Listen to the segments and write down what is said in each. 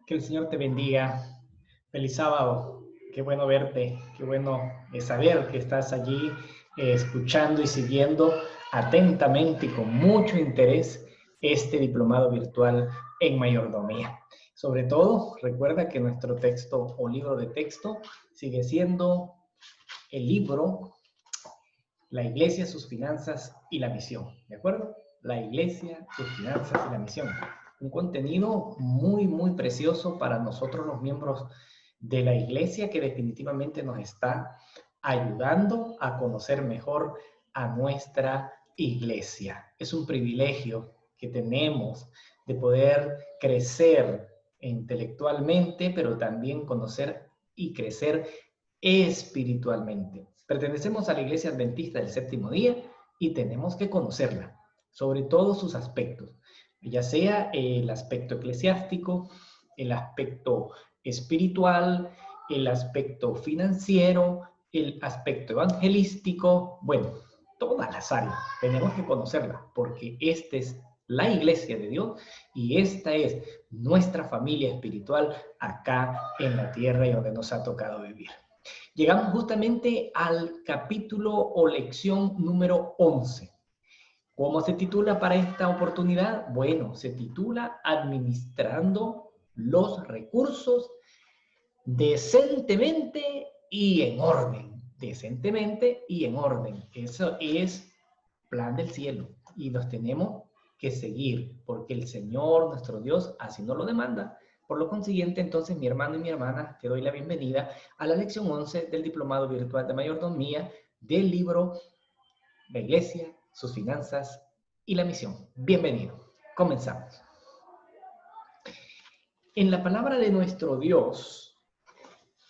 Que el Señor te bendiga. Feliz sábado. Qué bueno verte. Qué bueno saber que estás allí escuchando y siguiendo atentamente y con mucho interés este diplomado virtual en mayordomía. Sobre todo, recuerda que nuestro texto o libro de texto sigue siendo el libro La Iglesia, sus finanzas y la misión. ¿De acuerdo? La Iglesia, sus finanzas y la misión. Un contenido muy precioso para nosotros los miembros de la Iglesia que definitivamente nos está ayudando a conocer mejor a nuestra Iglesia. Es un privilegio que tenemos de poder crecer intelectualmente, pero también conocer y crecer espiritualmente. Pertenecemos a la Iglesia Adventista del Séptimo Día y tenemos que conocerla, sobre todos sus aspectos, ya sea el aspecto eclesiástico, el aspecto espiritual, el aspecto financiero, el aspecto evangelístico, bueno, todas las áreas. Tenemos que conocerla porque esta es la Iglesia de Dios y esta es nuestra familia espiritual acá en la tierra y donde nos ha tocado vivir. Llegamos justamente al capítulo o lección número 11. ¿Cómo se titula para esta oportunidad? Bueno, se titula Administrando los recursos decentemente y en orden. Decentemente y en orden. Eso es plan del cielo y los tenemos que seguir porque el Señor, nuestro Dios, así nos lo demanda. Por lo consiguiente, entonces, mi hermano y mi hermana, te doy la bienvenida a la lección 11 del Diplomado Virtual de Mayordomía del libro La Iglesia, sus finanzas y la misión. Bienvenido. Comenzamos. En la palabra de nuestro Dios,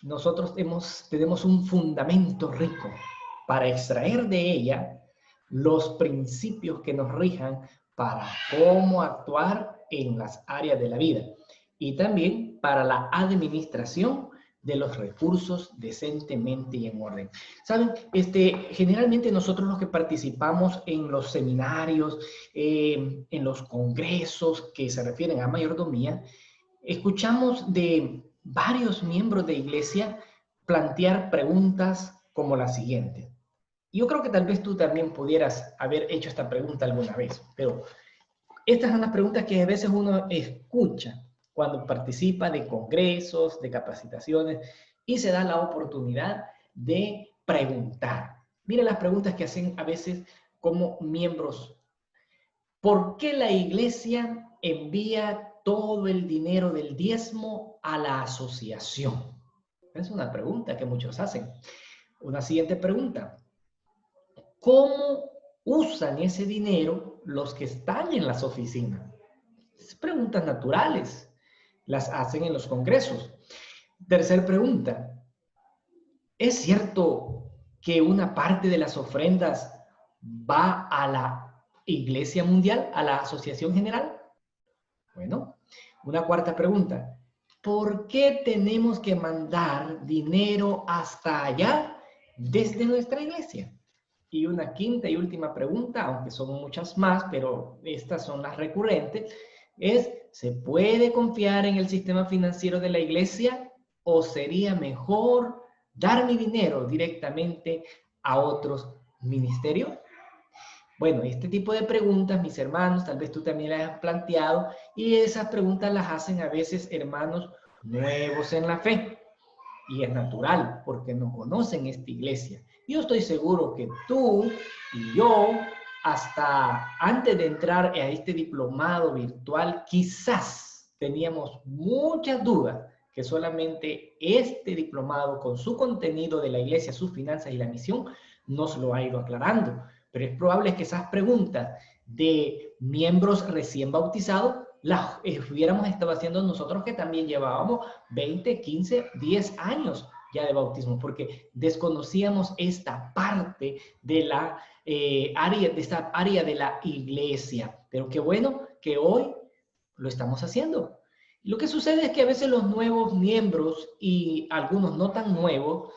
nosotros tenemos un fundamento rico para extraer de ella los principios que nos rijan para cómo actuar en las áreas de la vida y también para la administración de los recursos decentemente y en orden. ¿Saben? Generalmente nosotros los que participamos en los seminarios, en los congresos que se refieren a mayordomía, escuchamos de varios miembros de iglesia plantear preguntas como la siguiente. Yo creo que tal vez tú también pudieras haber hecho esta pregunta alguna vez, pero estas son las preguntas que a veces uno escucha cuando participa de congresos, de capacitaciones y se da la oportunidad de preguntar. Mira las preguntas que hacen a veces como miembros. ¿Por qué la iglesia envía todo el dinero del diezmo a la asociación? Es una pregunta que muchos hacen. Una siguiente pregunta. ¿Cómo usan ese dinero los que están en las oficinas? Es preguntas naturales. Las hacen en los congresos. Tercer pregunta. ¿Es cierto que una parte de las ofrendas va a la Iglesia Mundial, a la Asociación General? Bueno, una cuarta pregunta. ¿Por qué tenemos que mandar dinero hasta allá desde nuestra iglesia? Y una quinta y última pregunta, aunque son muchas más, pero estas son las recurrentes, es, ¿se puede confiar en el sistema financiero de la iglesia o sería mejor dar mi dinero directamente a otros ministerios? Bueno, este tipo de preguntas, mis hermanos, tal vez tú también las has planteado, y esas preguntas las hacen a veces hermanos nuevos en la fe. Y es natural, porque no conocen esta iglesia. Yo estoy seguro que tú y yo, hasta antes de entrar a este diplomado virtual, quizás teníamos muchas dudas que solamente este diplomado, con su contenido de la iglesia, sus finanzas y la misión, nos lo ha ido aclarando. Pero es probable que esas preguntas de miembros recién bautizados las hubiéramos estado haciendo nosotros que también llevábamos 20, 15, 10 años ya de bautismo, porque desconocíamos esta parte de la área de la iglesia. Pero qué bueno que hoy lo estamos haciendo. Lo que sucede es que a veces los nuevos miembros y algunos no tan nuevos,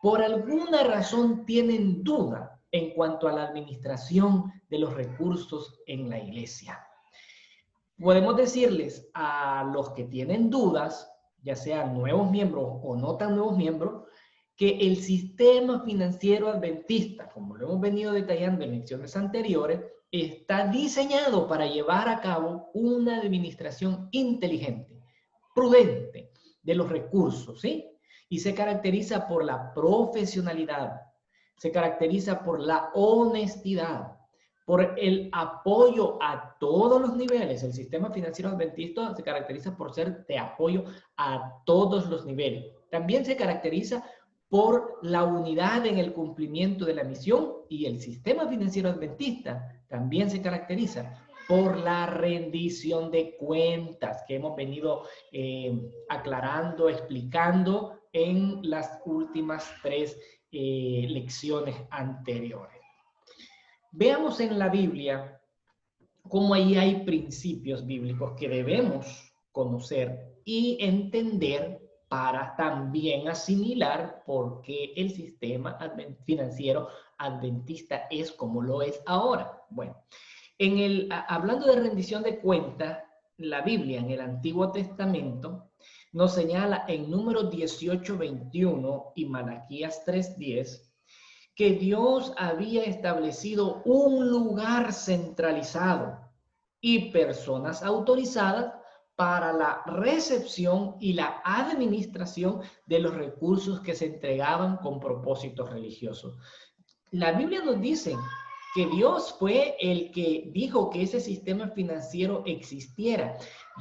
por alguna razón tienen duda en cuanto a la administración de los recursos en la iglesia. Podemos decirles a los que tienen dudas, ya sean nuevos miembros o no tan nuevos miembros, que el sistema financiero adventista, como lo hemos venido detallando en lecciones anteriores, está diseñado para llevar a cabo una administración inteligente, prudente de los recursos, ¿sí? Y se caracteriza por la profesionalidad, se caracteriza por la honestidad, por el apoyo a todos los niveles. El sistema financiero adventista se caracteriza por ser de apoyo a todos los niveles. También se caracteriza por la unidad en el cumplimiento de la misión, y el sistema financiero adventista también se caracteriza por la rendición de cuentas que hemos venido aclarando, explicando en las últimas 3 lecciones anteriores. Veamos en la Biblia cómo ahí hay principios bíblicos que debemos conocer y entender para también asimilar por qué el sistema financiero adventista es como lo es ahora. Bueno, hablando de rendición de cuentas, la Biblia en el Antiguo Testamento nos señala en Números 18:21 y Malaquías 3:10 que Dios había establecido un lugar centralizado y personas autorizadas para la recepción y la administración de los recursos que se entregaban con propósitos religiosos. La Biblia nos dice que Dios fue el que dijo que ese sistema financiero existiera,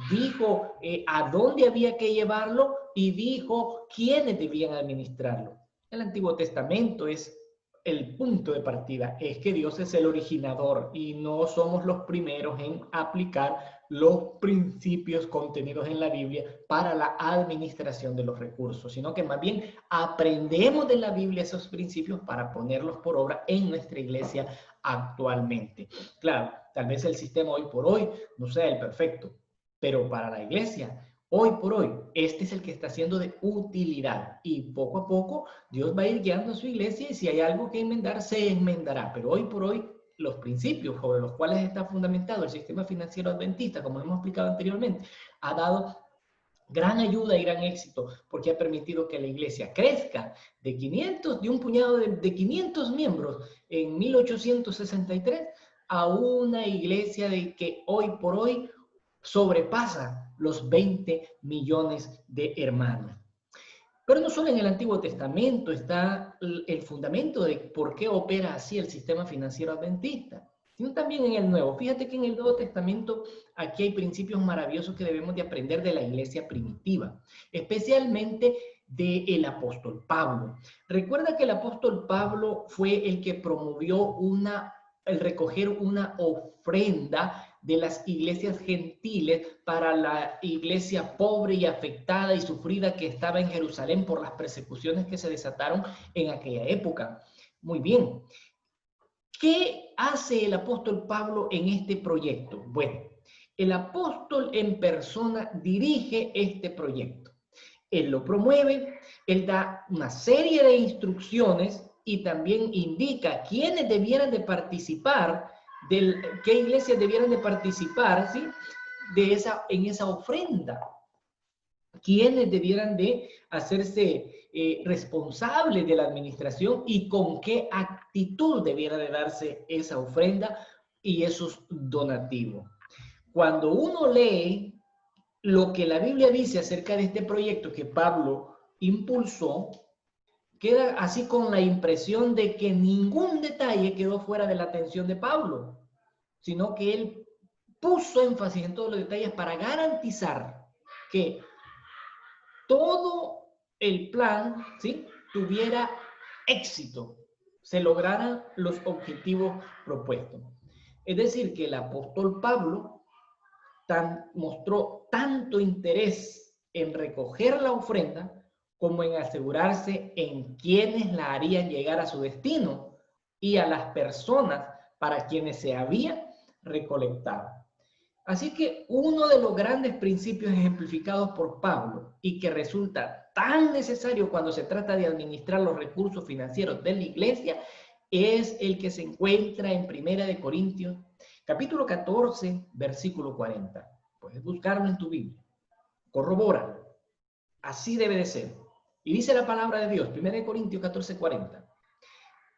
dijo a dónde había que llevarlo y dijo quiénes debían administrarlo. El Antiguo Testamento es el punto de partida, es que Dios es el originador y no somos los primeros en aplicar los principios contenidos en la Biblia para la administración de los recursos, sino que más bien aprendemos de la Biblia esos principios para ponerlos por obra en nuestra iglesia actualmente. Claro, tal vez el sistema hoy por hoy no sea el perfecto, pero para la iglesia hoy por hoy, este es el que está siendo de utilidad, y poco a poco Dios va a ir guiando a su iglesia, y si hay algo que enmendar, se enmendará. Pero hoy por hoy, los principios sobre los cuales está fundamentado el sistema financiero adventista, como hemos explicado anteriormente, ha dado gran ayuda y gran éxito, porque ha permitido que la iglesia crezca de un puñado de 500 miembros en 1863 a una iglesia de que hoy por hoy sobrepasa los 20 millones de hermanos. Pero no solo en el Antiguo Testamento está el fundamento de por qué opera así el sistema financiero adventista, sino también en el Nuevo. Fíjate que en el Nuevo Testamento aquí hay principios maravillosos que debemos de aprender de la iglesia primitiva, especialmente del apóstol Pablo. Recuerda que el apóstol Pablo fue el que promovió el recoger una ofrenda de las iglesias gentiles para la iglesia pobre y afectada y sufrida que estaba en Jerusalén por las persecuciones que se desataron en aquella época. Muy bien. ¿Qué hace el apóstol Pablo en este proyecto? Bueno, el apóstol en persona dirige este proyecto. Él lo promueve, él da una serie de instrucciones y también indica quiénes debieran de participar, qué iglesias debieran de participar, ¿sí? En esa ofrenda. Quiénes debieran de hacerse responsables de la administración y con qué actitud debiera de darse esa ofrenda y esos donativos. Cuando uno lee lo que la Biblia dice acerca de este proyecto que Pablo impulsó, queda así con la impresión de que ningún detalle quedó fuera de la atención de Pablo, sino que él puso énfasis en todos los detalles para garantizar que todo el plan, ¿sí?, tuviera éxito, se lograran los objetivos propuestos. Es decir, que el apóstol Pablo mostró tanto interés en recoger la ofrenda como en asegurarse en quiénes la harían llegar a su destino y a las personas para quienes se había recolectado. Así que uno de los grandes principios ejemplificados por Pablo y que resulta tan necesario cuando se trata de administrar los recursos financieros de la iglesia es el que se encuentra en 1 Corintios, capítulo 14, versículo 40. Puedes buscarlo en tu Biblia. Corrobora. Así debe de ser. Y dice la palabra de Dios, 1 Corintios 14:40.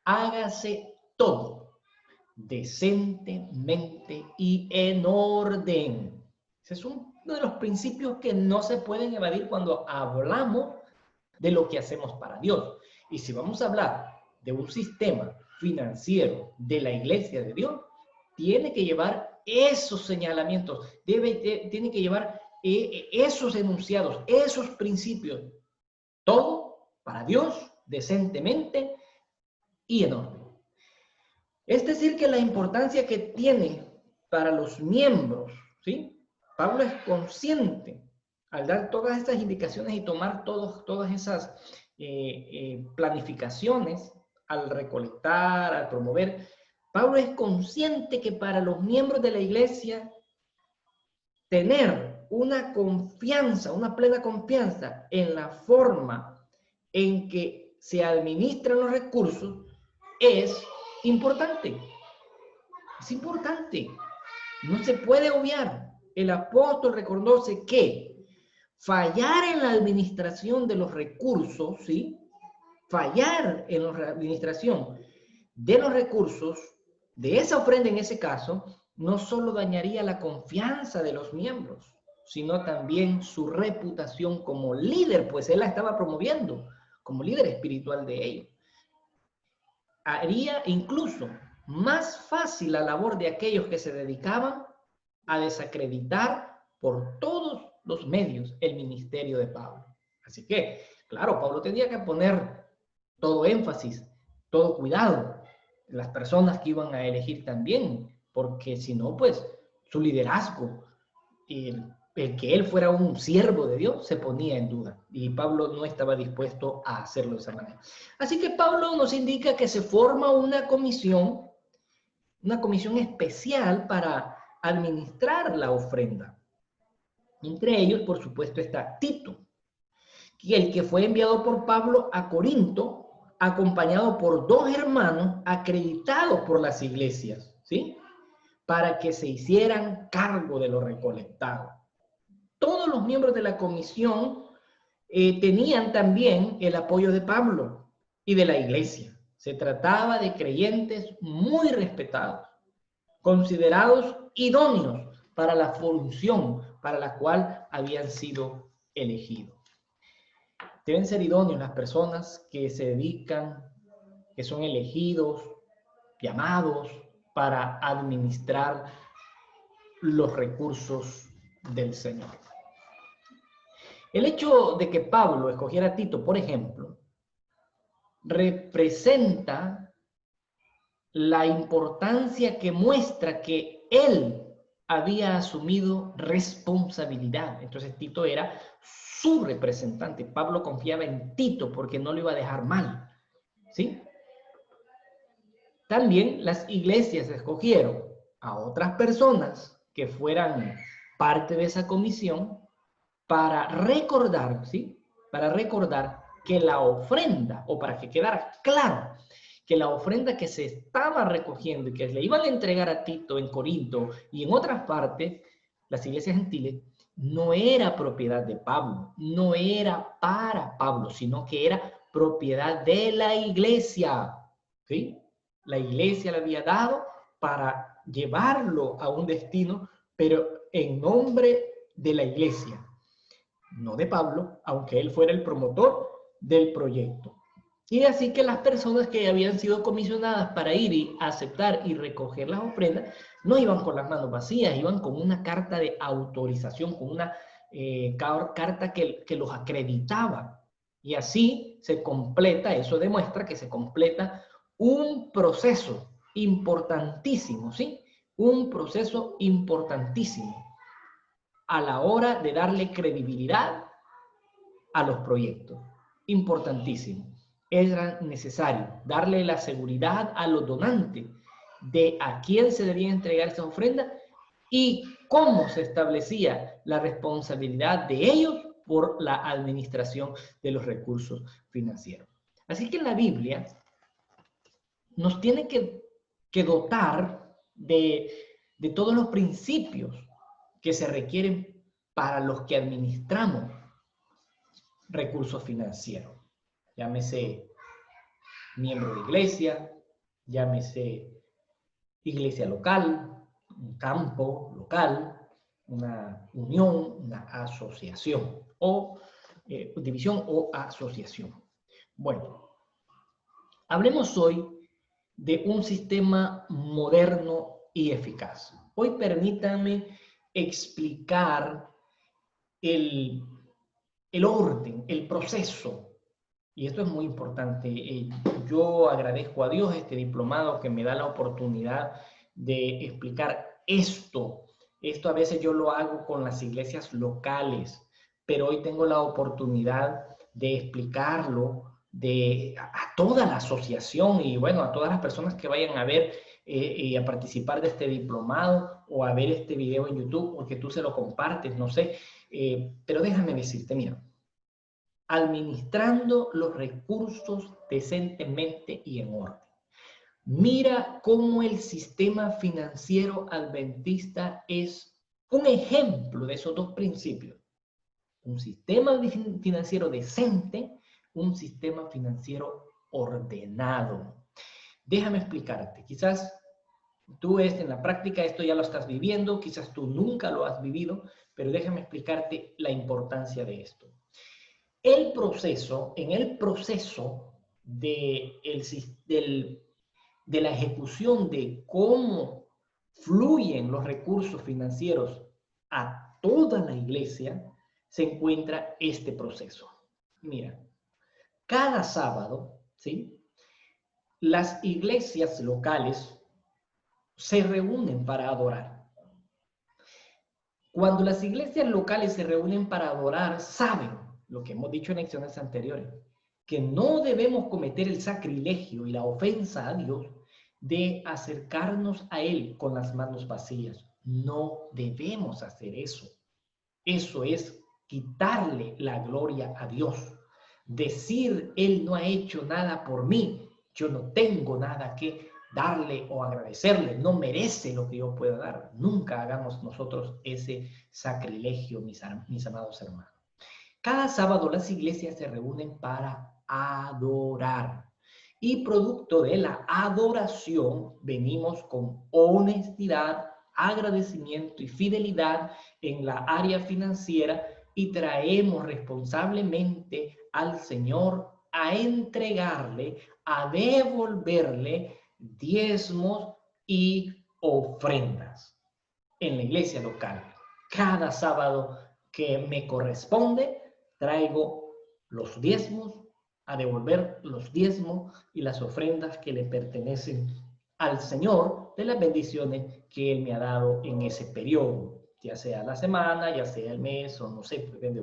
Hágase todo decentemente y en orden. Ese es uno de los principios que no se pueden evadir cuando hablamos de lo que hacemos para Dios. Y si vamos a hablar de un sistema financiero de la iglesia de Dios, tiene que llevar esos señalamientos, tiene que llevar esos enunciados, esos principios. Todo para Dios, decentemente y en orden. Es decir, que la importancia que tiene para los miembros, ¿sí? Pablo es consciente al dar todas estas indicaciones y tomar todas esas planificaciones, al recolectar, al promover. Pablo es consciente que para los miembros de la iglesia tener una confianza, una plena confianza en la forma en que se administran los recursos es importante. Es importante. No se puede obviar. El apóstol reconoce que fallar en la administración de los recursos, ¿sí? Fallar en la administración de los recursos, de esa ofrenda en ese caso, no solo dañaría la confianza de los miembros, sino también su reputación como líder, pues él la estaba promoviendo como líder espiritual de ellos. Haría incluso más fácil la labor de aquellos que se dedicaban a desacreditar por todos los medios el ministerio de Pablo. Así que, claro, Pablo tenía que poner todo énfasis, todo cuidado, las personas que iban a elegir también, porque si no, pues su liderazgo, el que él fuera un siervo de Dios, se ponía en duda. Y Pablo no estaba dispuesto a hacerlo de esa manera. Así que Pablo nos indica que se forma una comisión especial para administrar la ofrenda. Entre ellos, por supuesto, está Tito, el que fue enviado por Pablo a Corinto, acompañado por 2 hermanos acreditados por las iglesias, ¿sí? Para que se hicieran cargo de lo recolectado. Todos los miembros de la comisión tenían también el apoyo de Pablo y de la iglesia. Se trataba de creyentes muy respetados, considerados idóneos para la función para la cual habían sido elegidos. Deben ser idóneos las personas que se dedican, que son elegidos, llamados para administrar los recursos del Señor. El hecho de que Pablo escogiera a Tito, por ejemplo, representa la importancia que muestra que él había asumido responsabilidad. Entonces Tito era su representante. Pablo confiaba en Tito porque no lo iba a dejar mal, ¿sí? También las iglesias escogieron a otras personas que fueran parte de esa comisión para recordar, ¿sí? Para recordar que la ofrenda, o para que quedara claro que la ofrenda que se estaba recogiendo y que le iban a entregar a Tito en Corinto y en otras partes, las iglesias gentiles, no era propiedad de Pablo, no era para Pablo, sino que era propiedad de la iglesia, ¿sí? La iglesia le había dado para llevarlo a un destino, pero en nombre de la iglesia, no de Pablo, aunque él fuera el promotor del proyecto. Y así que las personas que habían sido comisionadas para ir y aceptar y recoger las ofrendas, no iban con las manos vacías, iban con una carta de autorización, con una carta que los acreditaba. Y así se completa, eso demuestra que se completa un proceso importantísimo, ¿sí? Un proceso importantísimo a la hora de darle credibilidad a los proyectos. Importantísimo. Era necesario darle la seguridad a los donantes de a quién se debía entregar esa ofrenda y cómo se establecía la responsabilidad de ellos por la administración de los recursos financieros. Así que en la Biblia nos tiene que dotar de todos los principios que se requieren para los que administramos recursos financieros. Llámese miembro de iglesia, llámese iglesia local, un campo local, una unión, una asociación o división o asociación. Bueno, hablemos hoy de un sistema moderno y eficaz. Hoy permítanme explicar el orden, el proceso. Y esto es muy importante. Yo agradezco a Dios este diplomado que me da la oportunidad de explicar esto. Esto a veces yo lo hago con las iglesias locales, pero hoy tengo la oportunidad de explicarlo a toda la asociación y bueno, a todas las personas que vayan a ver y a participar de este diplomado o a ver este video en YouTube, porque tú se lo compartes, no sé. Pero déjame decirte, mira, administrando los recursos decentemente y en orden. Mira cómo el sistema financiero adventista es un ejemplo de esos dos principios. Un sistema financiero decente, un sistema financiero ordenado. Déjame explicarte. Quizás tú en la práctica esto ya lo estás viviendo, quizás tú nunca lo has vivido, pero déjame explicarte la importancia de esto. En el proceso de la ejecución de cómo fluyen los recursos financieros a toda la iglesia, se encuentra este proceso. Mira, cada sábado, ¿sí?, las iglesias locales se reúnen para adorar. Cuando las iglesias locales se reúnen para adorar, saben lo que hemos dicho en lecciones anteriores, que no debemos cometer el sacrilegio y la ofensa a Dios de acercarnos a Él con las manos vacías. No debemos hacer eso. Eso es quitarle la gloria a Dios. Decir, Él no ha hecho nada por mí, yo no tengo nada que darle o agradecerle, no merece lo que yo pueda dar. Nunca hagamos nosotros ese sacrilegio, mis amados hermanos. Cada sábado las iglesias se reúnen para adorar. Y producto de la adoración venimos con honestidad, agradecimiento y fidelidad en la área financiera y traemos responsablemente al Señor a entregarle, a devolverle diezmos y ofrendas en la iglesia local. Cada sábado que me corresponde, traigo los diezmos, a devolver los diezmos y las ofrendas que le pertenecen al Señor de las bendiciones que Él me ha dado en ese periodo, ya sea la semana, ya sea el mes, o no sé,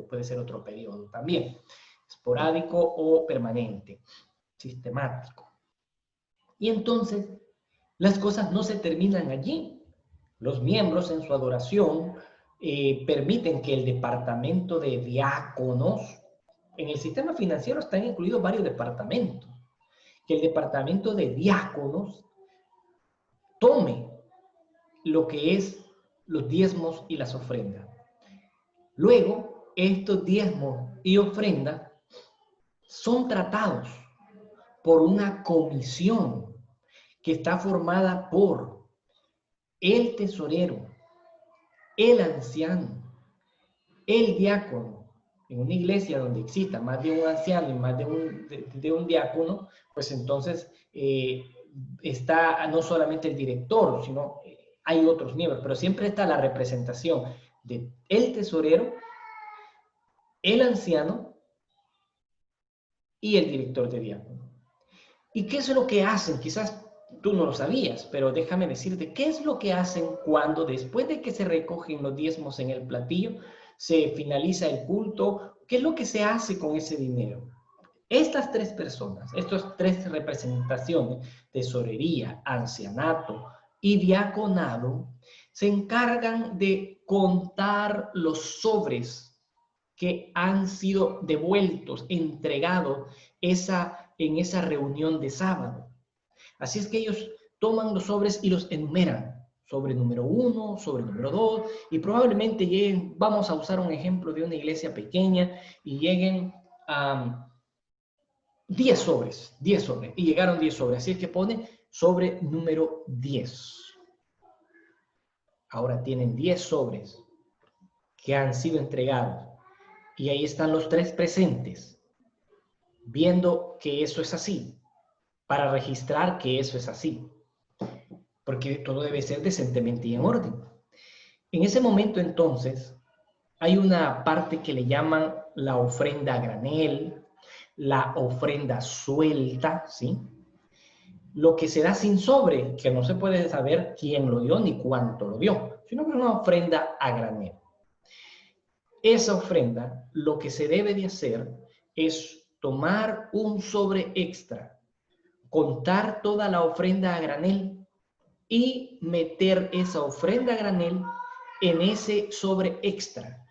puede ser otro periodo también, esporádico o permanente, sistemático. Y entonces, las cosas no se terminan allí. Los miembros en su adoración permiten que el departamento de diáconos, en el sistema financiero están incluidos varios departamentos, que el departamento de diáconos tome lo que es los diezmos y las ofrendas. Luego, estos diezmos y ofrendas son tratados por una comisión que está formada por el tesorero, el anciano, el diácono. En una iglesia donde exista más de un anciano y más de un diácono, pues entonces está no solamente el director, sino hay otros miembros, pero siempre está la representación del tesorero, el anciano y el director de diácono. ¿Y qué es lo que hacen? Quizás tú no lo sabías, pero déjame decirte, ¿qué es lo que hacen cuando después de que se recogen los diezmos en el platillo, se finaliza el culto? ¿Qué es lo que se hace con ese dinero? Estas tres personas, estas tres representaciones, tesorería, ancianato y diaconado, se encargan de contar los sobres que han sido devueltos, entregados en esa reunión de sábado. Así es que ellos toman los sobres y los enumeran. sobre número 1, sobre número 2, y probablemente lleguen, vamos a usar un ejemplo de una iglesia pequeña, y lleguen a 10 sobres, y llegaron 10 sobres, así es que pone sobre número 10. Ahora tienen 10 sobres que han sido entregados, y ahí están los 3 presentes, viendo que eso es así, para registrar que eso es así, porque todo debe ser decentemente y en orden. En ese momento, entonces, hay una parte que le llaman la ofrenda a granel, la ofrenda suelta, ¿sí? Lo que se da sin sobre, que no se puede saber quién lo dio ni cuánto lo dio, sino que es una ofrenda a granel. Esa ofrenda, lo que se debe de hacer es tomar un sobre extra, contar toda la ofrenda a granel y meter esa ofrenda a granel en ese sobre extra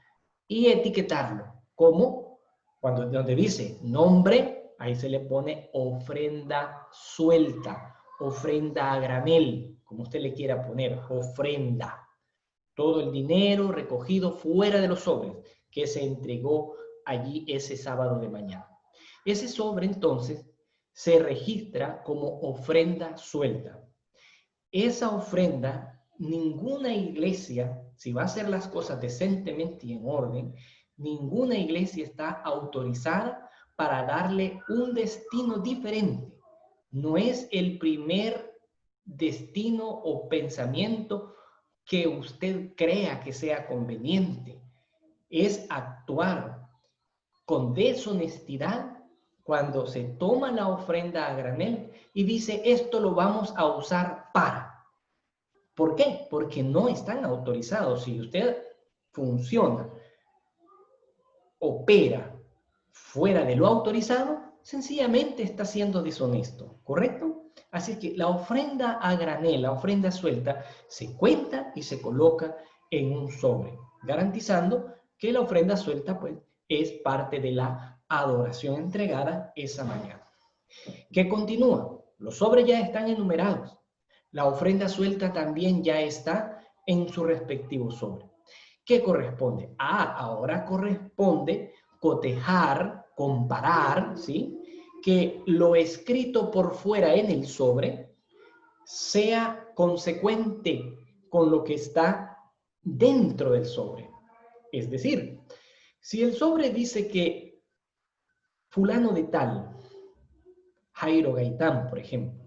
y etiquetarlo. ¿Cómo? Cuando donde dice nombre, ahí se le pone ofrenda suelta, ofrenda a granel, como usted le quiera poner, ofrenda. Todo el dinero recogido fuera de los sobres que se entregó allí ese sábado de mañana. Ese sobre entonces se registra como ofrenda suelta. Esa ofrenda, ninguna iglesia, si va a hacer las cosas decentemente y en orden, ninguna iglesia está autorizada para darle un destino diferente. No es el primer destino o pensamiento que usted crea que sea conveniente. Es actuar con deshonestidad cuando se toma la ofrenda a granel y dice, esto lo vamos a usar para. ¿Por qué? Porque no están autorizados. Si usted funciona, opera fuera de lo autorizado, sencillamente está siendo deshonesto, ¿correcto? Así que la ofrenda a granel, la ofrenda suelta, se cuenta y se coloca en un sobre, garantizando que la ofrenda suelta, pues, es parte de la adoración entregada esa mañana. ¿Qué continúa? Los sobres ya están enumerados. La ofrenda suelta también ya está en su respectivo sobre. ¿Qué corresponde? Ahora corresponde cotejar, comparar, ¿sí? Que lo escrito por fuera en el sobre sea consecuente con lo que está dentro del sobre. Es decir, si el sobre dice que fulano de tal, Jairo Gaitán, por ejemplo,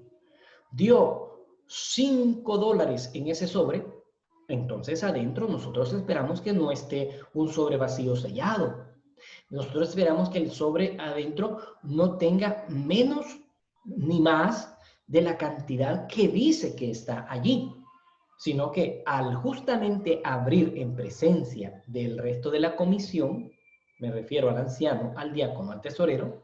dio $5 en ese sobre, entonces adentro nosotros esperamos que no esté un sobre vacío sellado. Nosotros esperamos que el sobre adentro no tenga menos ni más de la cantidad que dice que está allí, sino que al justamente abrir en presencia del resto de la comisión, me refiero al anciano, al diácono, al tesorero,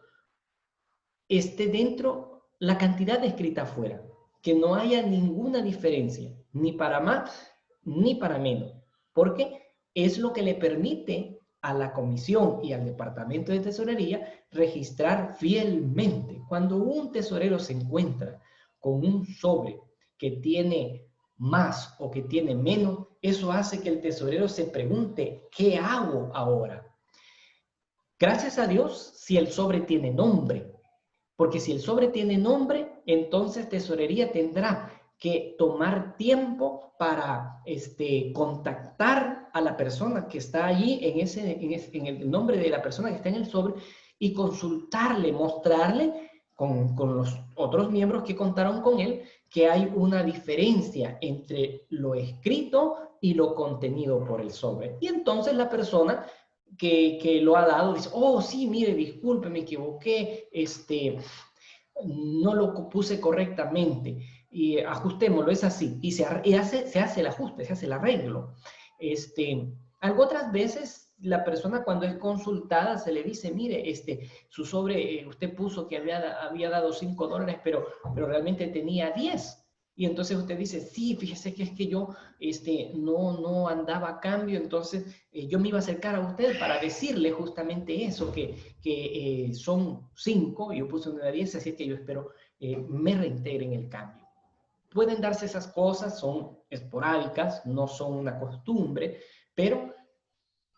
esté dentro la cantidad escrita afuera, que no haya ninguna diferencia, ni para más ni para menos, porque es lo que le permite a la comisión y al departamento de tesorería registrar fielmente. Cuando un tesorero se encuentra con un sobre que tiene más o que tiene menos, eso hace que el tesorero se pregunte, ¿qué hago ahora? Gracias a Dios, si el sobre tiene nombre, porque si el sobre tiene nombre, entonces tesorería tendrá que tomar tiempo para contactar a la persona que está allí en el nombre de la persona que está en el sobre y consultarle, mostrarle con los otros miembros que contaron con él que hay una diferencia entre lo escrito y lo contenido por el sobre. Y entonces la persona que lo ha dado dice, oh, sí, mire, disculpe, me equivoqué, no lo puse correctamente, y ajustémoslo, es así, y se hace el ajuste, se hace el arreglo. Algo otras veces la persona cuando es consultada se le dice, mire, su sobre, usted puso que había dado $5, pero realmente tenía 10. Y entonces usted dice, sí, fíjese que es que yo no andaba a cambio, entonces yo me iba a acercar a usted para decirle justamente eso, que son 5, yo puse una 10, así que yo espero me reintegren el cambio. pueden darse esas cosas, son esporádicas, no son una costumbre, pero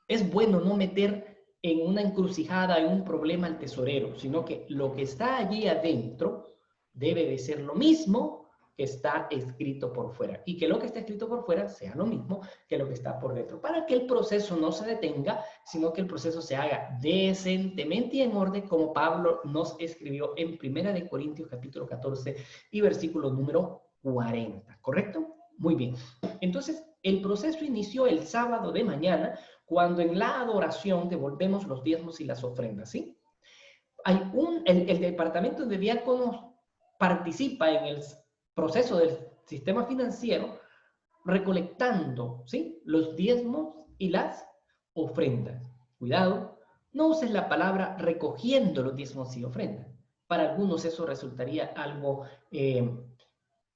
es bueno no meter en una encrucijada, en un problema al tesorero, sino que lo que está allí adentro debe de ser lo mismo que está escrito por fuera, y que lo que está escrito por fuera sea lo mismo que lo que está por dentro, para que el proceso no se detenga, sino que el proceso se haga decentemente y en orden, como Pablo nos escribió en 1 Corintios capítulo 14 y versículo número 40, ¿correcto? Muy bien. Entonces, el proceso inició el sábado de mañana, cuando en la adoración devolvemos los diezmos y las ofrendas, ¿sí? Hay el departamento de diáconos participa en el proceso del sistema financiero recolectando, ¿sí?, los diezmos y las ofrendas. Cuidado, no uses la palabra recogiendo los diezmos y ofrendas. Para algunos eso resultaría algo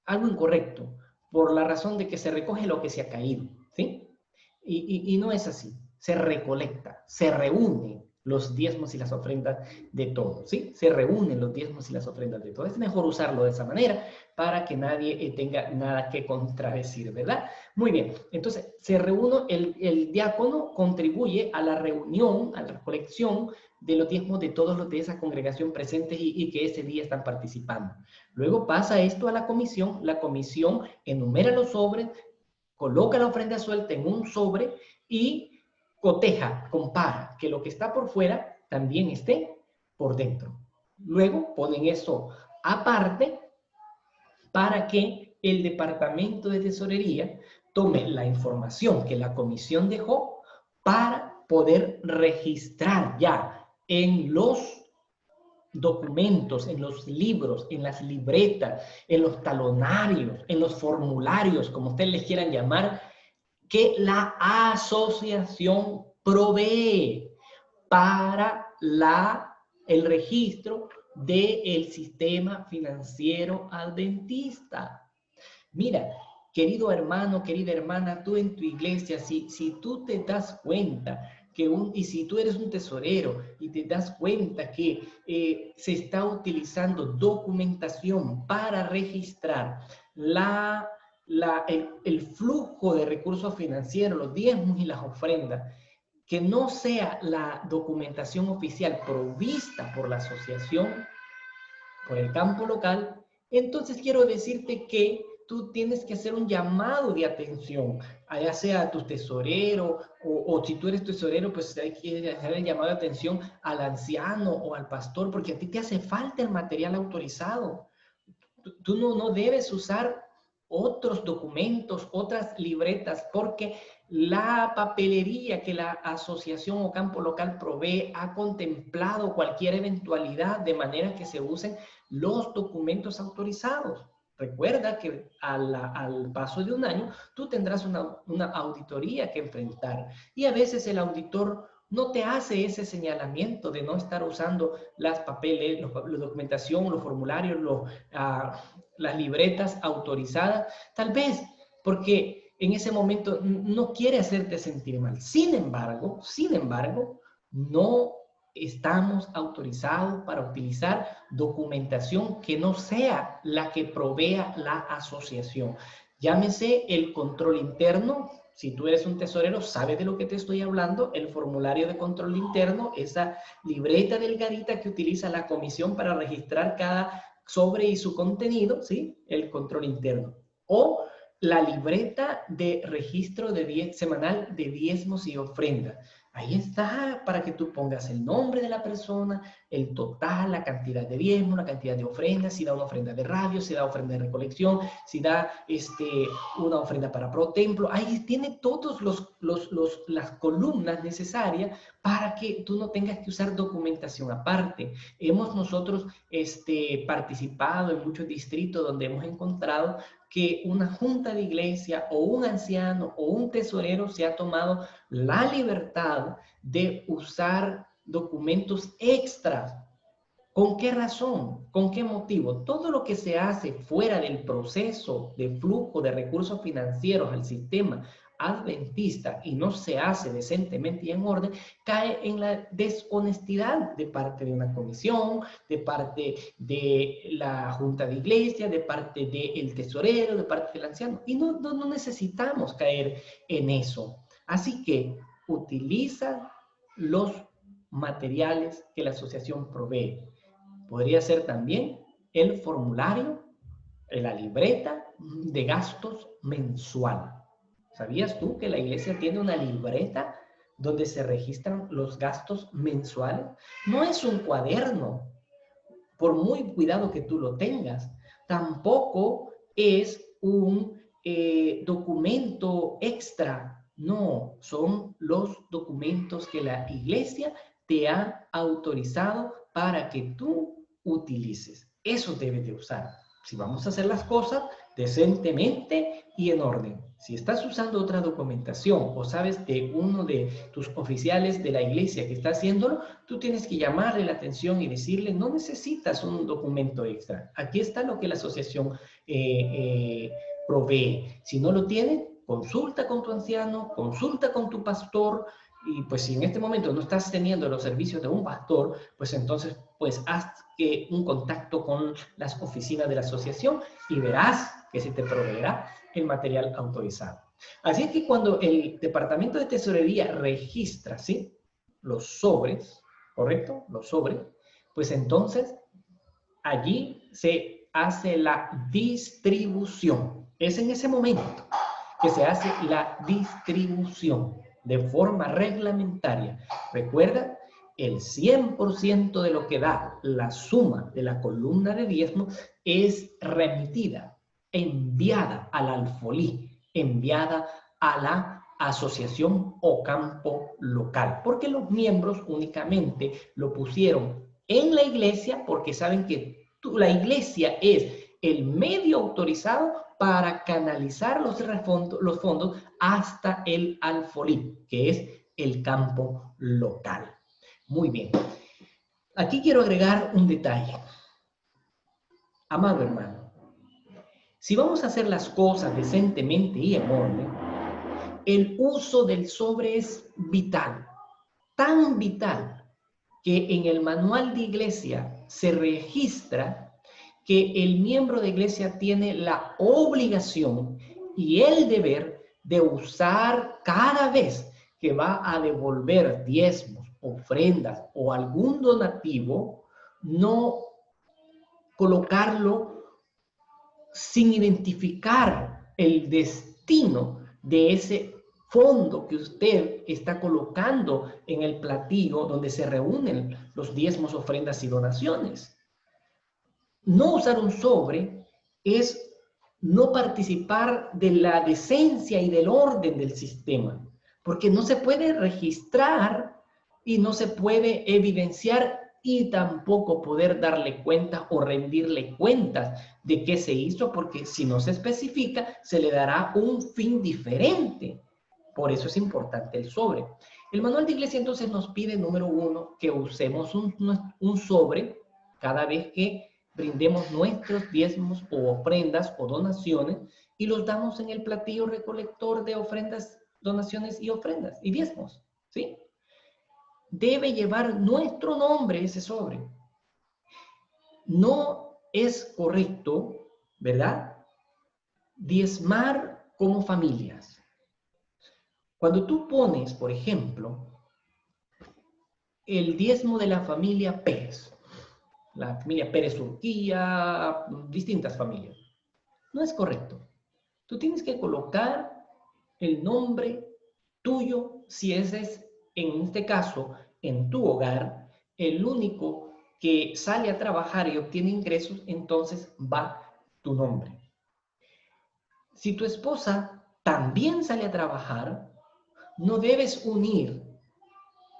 incorrecto, por la razón de que se recoge lo que se ha caído, ¿sí? Y no es así. Se recolecta, se reúnen los diezmos y las ofrendas de todos, ¿sí? Se reúnen los diezmos y las ofrendas de todos. Es mejor usarlo de esa manera para que nadie tenga nada que contradecir, ¿verdad? Muy bien. Entonces, se reúne, el diácono contribuye a la reunión, a la recolección de los diezmos de todos los de esa congregación presentes y que ese día están participando. Luego pasa esto a la comisión enumera los sobres, coloca la ofrenda suelta en un sobre y coteja, compara que lo que está por fuera también esté por dentro. Luego ponen eso aparte para que el departamento de tesorería tome la información que la comisión dejó para poder registrar ya en los documentos, en los libros, en las libretas, en los talonarios, en los formularios, como ustedes les quieran llamar, que la asociación provee para el registro del sistema financiero adventista. Mira, querido hermano, querida hermana, tú en tu iglesia, si tú te das cuenta y si tú eres un tesorero y te das cuenta que se está utilizando documentación para registrar el flujo de recursos financieros, los diezmos y las ofrendas, que no sea la documentación oficial provista por la asociación, por el campo local, entonces quiero decirte que tú tienes que hacer un llamado de atención, ya sea a tu tesorero, o si tú eres tesorero, pues hay que hacer el llamado de atención al anciano o al pastor, porque a ti te hace falta el material autorizado. Tú no debes usar otros documentos, otras libretas, porque la papelería que la asociación o campo local provee ha contemplado cualquier eventualidad, de manera que se usen los documentos autorizados. Recuerda que al paso de un año tú tendrás una auditoría que enfrentar, y a veces el auditor no te hace ese señalamiento de no estar usando las papeles, la documentación, los formularios, las libretas autorizadas, tal vez porque en ese momento no quiere hacerte sentir mal. Sin embargo, no estamos autorizados para utilizar documentación que no sea la que provea la asociación. Llámese el control interno. Si tú eres un tesorero, sabes de lo que te estoy hablando. El formulario de control interno, esa libreta delgadita que utiliza la comisión para registrar cada sobre y su contenido, ¿sí? El control interno. O la libreta de registro semanal de diezmos y ofrendas. Ahí está para que tú pongas el nombre de la persona, el total, la cantidad de diezmos, la cantidad de ofrendas, si da una ofrenda de radio, si da ofrenda de recolección, si da una ofrenda para pro templo. Ahí tiene todas las columnas necesarias para que tú no tengas que usar documentación aparte. Hemos nosotros participado en muchos distritos donde hemos encontrado que una junta de iglesia o un anciano o un tesorero se ha tomado la libertad de usar documentos extras. ¿Con qué razón? ¿Con qué motivo? Todo lo que se hace fuera del proceso de flujo de recursos financieros al sistema adventista y no se hace decentemente y en orden, cae en la deshonestidad de parte de una comisión, de parte de la junta de iglesia, de parte del tesorero, de parte del anciano. Y no necesitamos caer en eso. Así que utiliza los materiales que la asociación provee. Podría ser también el formulario, la libreta de gastos mensual. ¿Sabías tú que la iglesia tiene una libreta donde se registran los gastos mensuales? No es un cuaderno, por muy cuidado que tú lo tengas. Tampoco es un documento extra. No, son los documentos que la iglesia te ha autorizado para que tú utilices. Eso debes de usar. Si vamos a hacer las cosas decentemente y en orden. Si estás usando otra documentación o sabes de uno de tus oficiales de la iglesia que está haciéndolo, tú tienes que llamarle la atención y decirle, no necesitas un documento extra. Aquí está lo que la asociación provee. Si no lo tiene, consulta con tu anciano, consulta con tu pastor, y pues si en este momento no estás teniendo los servicios de un pastor, pues entonces pues haz un contacto con las oficinas de la asociación y verás que se te proveerá el material autorizado. Así es que cuando el Departamento de Tesorería registra, ¿sí?, los sobres, ¿correcto? Los sobres, pues entonces allí se hace la distribución. Es en ese momento que se hace la distribución de forma reglamentaria. Recuerda, el 100% de lo que da la suma de la columna de diezmo es remitida, enviada al alfolí, enviada a la asociación o campo local, porque los miembros únicamente lo pusieron en la iglesia porque saben que la iglesia es el medio autorizado para canalizar los fondos hasta el alfolí, que es el campo local. Muy bien. Aquí quiero agregar un detalle. Amado hermano, si vamos a hacer las cosas decentemente y en orden, el uso del sobre es vital, tan vital, que en el manual de iglesia se registra que el miembro de iglesia tiene la obligación y el deber de usar cada vez que va a devolver diezmos, ofrendas o algún donativo, no colocarlo sin identificar el destino de ese fondo que usted está colocando en el platillo donde se reúnen los diezmos, ofrendas y donaciones. No usar un sobre es no participar de la decencia y del orden del sistema, porque no se puede registrar y no se puede evidenciar y tampoco poder darle cuenta o rendirle cuentas de qué se hizo, porque si no se especifica, se le dará un fin diferente. Por eso es importante el sobre. El manual de iglesia entonces nos pide, número 1, que usemos un sobre cada vez que brindemos nuestros diezmos o ofrendas o donaciones y los damos en el platillo recolector de ofrendas, donaciones y ofrendas y diezmos, ¿sí? Debe llevar nuestro nombre ese sobre. No es correcto, ¿verdad?, diezmar como familias. Cuando tú pones, por ejemplo, el diezmo de la familia Pérez, la familia Pérez Urquía, distintas familias, no es correcto. Tú tienes que colocar el nombre tuyo, si ese es, en este caso, en tu hogar, el único que sale a trabajar y obtiene ingresos, entonces va tu nombre. Si tu esposa también sale a trabajar, no debes unir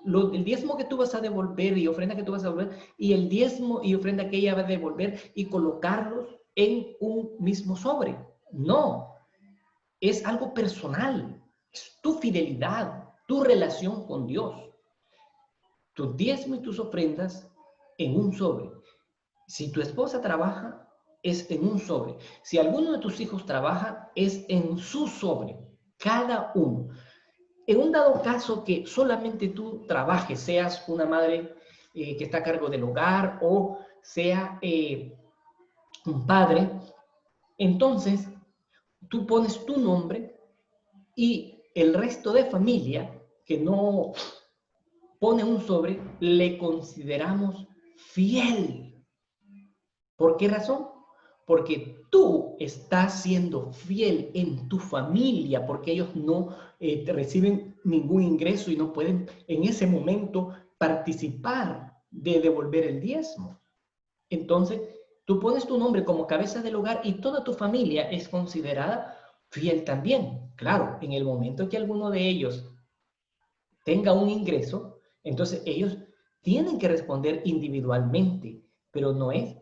el diezmo que tú vas a devolver y ofrenda que tú vas a devolver y el diezmo y ofrenda que ella va a devolver y colocarlos en un mismo sobre. No, es algo personal, es tu fidelidad, tu relación con Dios. Tus diezmos y tus ofrendas en un sobre. Si tu esposa trabaja, es en un sobre. Si alguno de tus hijos trabaja, es en su sobre. cada uno. En un dado caso que solamente tú trabajes, seas una madre que está a cargo del hogar o sea un padre, entonces tú pones tu nombre y el resto de familia que no pone un sobre, le consideramos fiel. ¿Por qué razón? Porque tú estás siendo fiel en tu familia, porque ellos no reciben ningún ingreso y no pueden en ese momento participar de devolver el diezmo. Entonces, tú pones tu nombre como cabeza del hogar y toda tu familia es considerada fiel también. Claro, en el momento que alguno de ellos tenga un ingreso, entonces ellos tienen que responder individualmente, pero no es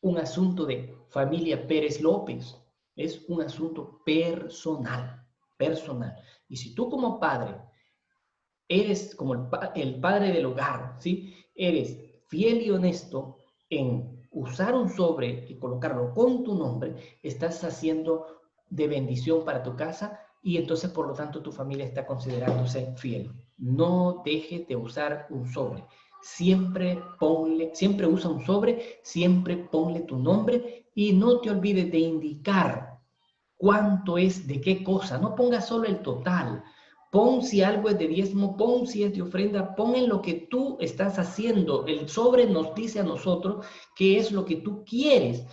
un asunto de familia Pérez López, es un asunto personal, personal. Y si tú como padre eres como el padre del hogar, ¿sí? Eres fiel y honesto en usar un sobre y colocarlo con tu nombre, estás haciendo de bendición para tu casa y entonces por lo tanto tu familia está considerándose fiel. No dejes de usar un sobre. Siempre usa un sobre, siempre ponle tu nombre y no te olvides de indicar cuánto es de qué cosa. No pongas solo el total. Pon si algo es de diezmo, pon si es de ofrenda, pon en lo que tú estás haciendo. El sobre nos dice a nosotros qué es lo que tú quieres,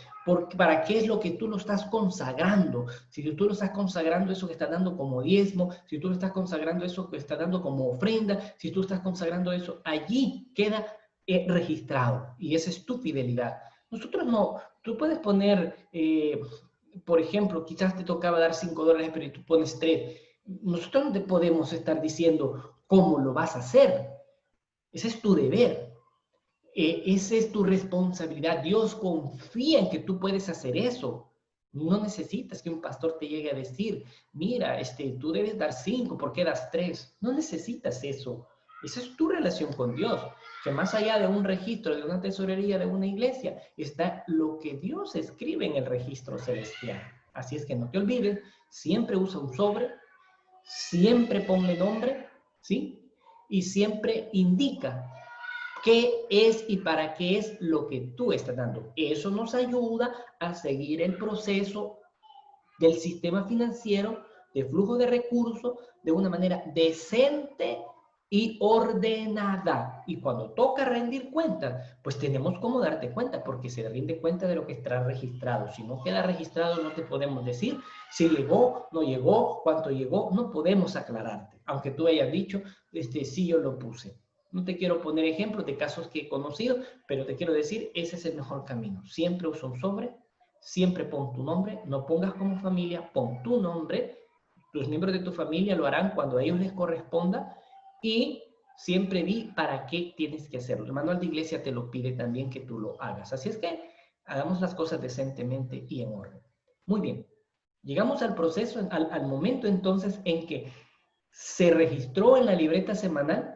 para qué es lo que tú lo estás consagrando. Si tú lo estás consagrando eso que estás dando como diezmo, si tú lo estás consagrando eso que estás dando como ofrenda, si tú estás consagrando eso, allí queda registrado y esa es tu fidelidad. Nosotros no, tú puedes poner por ejemplo, quizás te tocaba dar $5, pero tú pones 3. Nosotros no te podemos estar diciendo cómo lo vas a hacer. Ese es tu deber. Esa es tu responsabilidad. Dios confía en que tú puedes hacer eso. No necesitas que un pastor te llegue a decir, mira, tú debes dar 5, ¿por qué das 3? No necesitas eso. Esa es tu relación con Dios. Que más allá de un registro, de una tesorería, de una iglesia, está lo que Dios escribe en el registro celestial. Así es que no te olvides, siempre usa un sobre, siempre ponle nombre, ¿sí? Y siempre indica qué es y para qué es lo que tú estás dando. Eso nos ayuda a seguir el proceso del sistema financiero, de flujo de recursos, de una manera decente y ordenada. Y cuando toca rendir cuentas, pues tenemos cómo darte cuenta, porque se rinde cuenta de lo que está registrado. Si no queda registrado, no te podemos decir si llegó, no llegó, cuánto llegó, no podemos aclararte. Aunque tú hayas dicho, sí, yo lo puse. No te quiero poner ejemplos de casos que he conocido, pero te quiero decir, ese es el mejor camino. Siempre usa un sobre, siempre pon tu nombre, no pongas como familia, pon tu nombre. Los miembros de tu familia lo harán cuando a ellos les corresponda y siempre di para qué tienes que hacerlo. El manual de iglesia te lo pide también que tú lo hagas. Así es que hagamos las cosas decentemente y en orden. Muy bien. Llegamos al proceso, al momento entonces en que se registró en la libreta semanal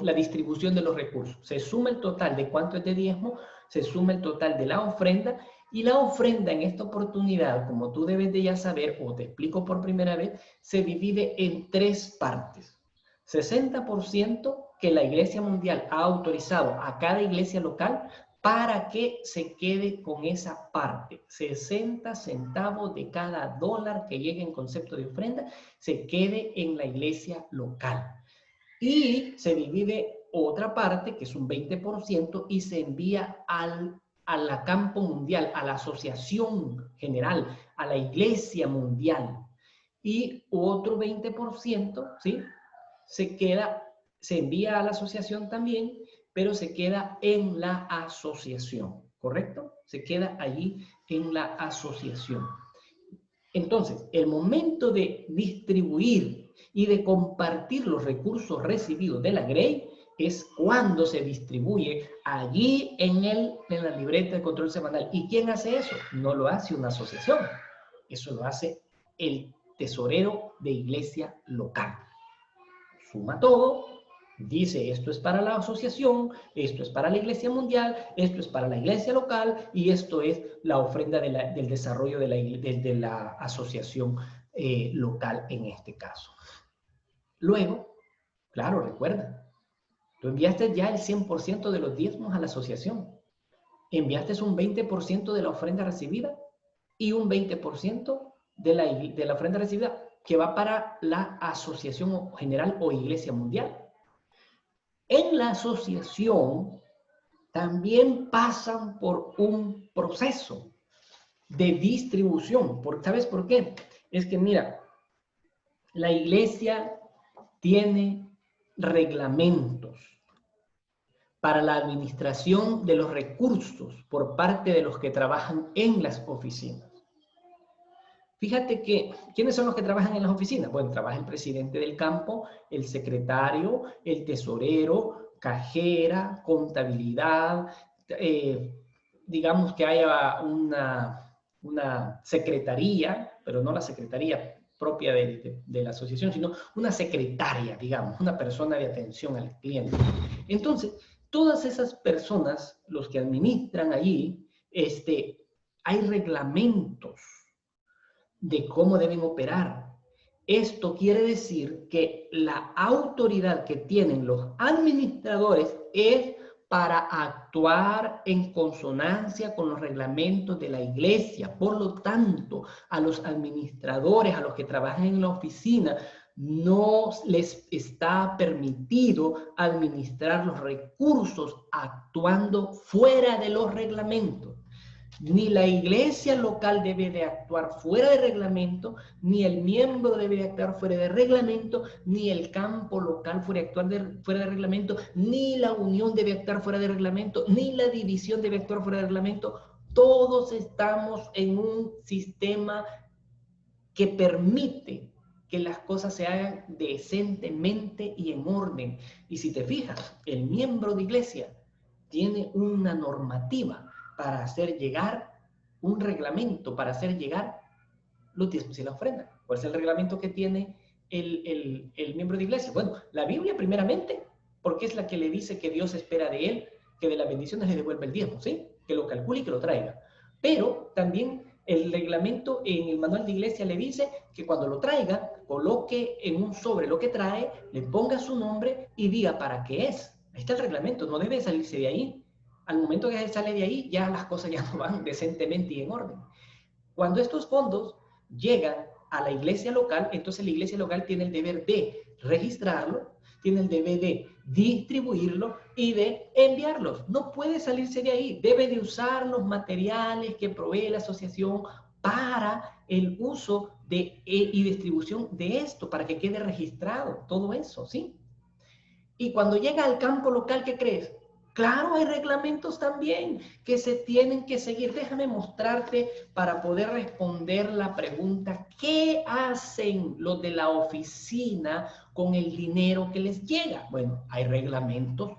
la distribución de los recursos. Se suma el total de cuánto es de diezmo, se suma el total de la ofrenda y la ofrenda en esta oportunidad, como tú debes de ya saber o te explico por primera vez, se divide en 3 partes. 60% que la Iglesia Mundial ha autorizado a cada iglesia local para que se quede con esa parte. 60 centavos de cada dólar que llegue en concepto de ofrenda se quede en la iglesia local. Y se divide otra parte, que es un 20%, y se envía a la campo mundial, a la asociación general, a la iglesia mundial. Y otro 20%, ¿sí? Se envía a la asociación también, pero se queda en la asociación, ¿correcto? Se queda allí en la asociación. Entonces, el momento de distribuir y de compartir los recursos recibidos de la Grey es cuando se distribuye allí en la libreta de control semanal. ¿Y quién hace eso? No lo hace una asociación. Eso lo hace el tesorero de iglesia local. Suma todo, dice esto es para la asociación, esto es para la iglesia mundial, esto es para la iglesia local y esto es la ofrenda del desarrollo de la asociación local en este caso. Luego, claro, recuerda, tú enviaste ya el 100% de los diezmos a la asociación. Enviaste un 20% de la ofrenda recibida y un 20% de la ofrenda recibida que va para la asociación general o iglesia mundial. En la asociación también pasan por un proceso de distribución. ¿Sabes por qué? Es que mira, la iglesia tiene reglamentos para la administración de los recursos por parte de los que trabajan en las oficinas. Fíjate que, ¿quiénes son los que trabajan en las oficinas? Bueno, trabaja el presidente del campo, el secretario, el tesorero, cajera, contabilidad, digamos que haya una secretaría, pero no la secretaría propia de la asociación, sino una secretaria, digamos, una persona de atención al cliente. Entonces, todas esas personas, los que administran allí, hay reglamentos de cómo deben operar. Esto quiere decir que la autoridad que tienen los administradores es para actuar en consonancia con los reglamentos de la iglesia. Por lo tanto, a los administradores, a los que trabajan en la oficina, no les está permitido administrar los recursos actuando fuera de los reglamentos. Ni la iglesia local debe de actuar fuera de reglamento, ni el miembro debe de actuar fuera de reglamento, ni el campo local fuera de reglamento, ni la unión debe actuar fuera de reglamento, ni la división debe actuar fuera de reglamento. Todos estamos en un sistema que permite que las cosas se hagan decentemente y en orden. Y si te fijas, el miembro de iglesia tiene una normativa para hacer llegar un reglamento, para hacer llegar los diezmos y la ofrenda. ¿Cuál es el reglamento que tiene el miembro de iglesia? Bueno, la Biblia primeramente, porque es la que le dice que Dios espera de él, que de las bendiciones le devuelve el diezmo, ¿sí? Que lo calcule y que lo traiga. Pero también el reglamento en el manual de iglesia le dice que cuando lo traiga, coloque en un sobre lo que trae, le ponga su nombre y diga para qué es. Ahí está el reglamento, no debe salirse de ahí. Al momento que sale de ahí, ya las cosas ya no van decentemente y en orden. Cuando estos fondos llegan a la iglesia local, entonces la iglesia local tiene el deber de registrarlo, tiene el deber de distribuirlo y de enviarlos. No puede salirse de ahí. Debe de usar los materiales que provee la asociación para el uso y distribución de esto, para que quede registrado todo eso, ¿sí? Y cuando llega al campo local, ¿qué crees? Claro, hay reglamentos también que se tienen que seguir. Déjame mostrarte para poder responder la pregunta, ¿qué hacen los de la oficina con el dinero que les llega? Bueno, hay reglamentos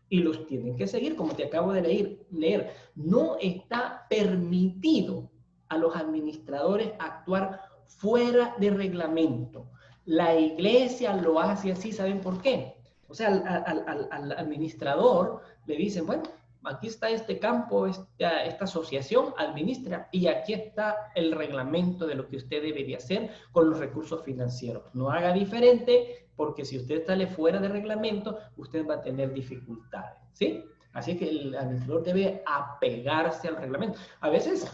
y los tienen que seguir, como te acabo de leer. No está permitido a los administradores actuar fuera de reglamento. La iglesia lo hace así, ¿saben por qué? O sea, al administrador le dicen, bueno, aquí está este campo, esta asociación, administra, y aquí está el reglamento de lo que usted debe de hacer con los recursos financieros. No haga diferente, porque si usted sale fuera de reglamento, usted va a tener dificultades, ¿sí? Así que el administrador debe apegarse al reglamento. A veces,